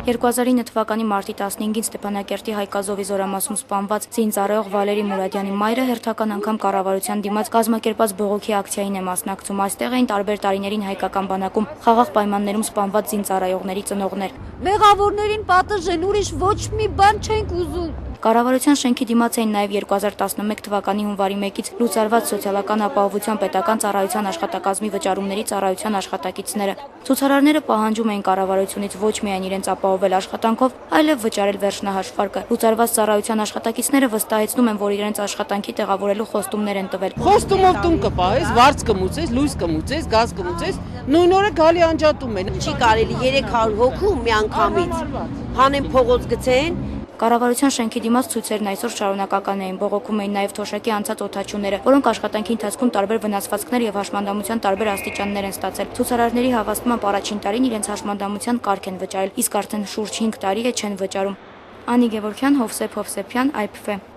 2009 թվականի մարտի 15-ին Ստեփանակերտի Հայկազովի զորամասում սպանված զինծառայող Վալերի Մուրադյանի մայրը հերթական անգամ կառավարության դիմաց կազմակերպած բողոքի ակցիային է մասնակցում։ Այստեղ էին տարբեր տարիներին հայկական բանակում խաղաղ պայմաններում սպանված զինծառայողների ծնողներ։ Մեղավորներին պատժել, ուրիշ ոչ մի բան չենք ուզում։ Կառավարության շենքի դիմաց էին նաև 2011 թվականի հունվարի 1-ից լուծարված սոցիալական ապահովության պետական ծառայության աշխատակազմի վճարումների ծառայության աշխատակիցները։ Ցուցարարները պահանջում էին կառավարությունից ոչ միայն իրենց ապահովել աշխատանքով, այլև վճարել վերջնահաշվարկը։ Լուծարված ծառայության աշխատակիցները վստահեցնում են, որ իրենց աշխատանքի տեղավորելու խոստումներ են տվել։ Խոստումով տուն կպահես, վարձ կմուծես, լույս կմուծես, գազ կմուծես, նույն օրը գալի անջատում են։ Չի կարելի 300 հոգու միանգամից հանեն փողոց գցեն։ Կառավարության շենքի դիմաց ցույցերն այսօր շարունակական էին, բողոքում էին նաև թոշակի անցած օդաչուները, որոնք աշխատանքի ընթացքում տարբեր վնասվածքներ եւ հաշմանդամության տարբեր աստիճաններ են ստացել։ Ցուցարարների հավաստմամբ առաջին տարին իրենց հաշմանդամության կարգ են վճարել, իսկ արդեն շուրջ 5 տարի է չեն վճարում։ Անի Գևորգյան, Հովսեփ Հովսեփյան, IPF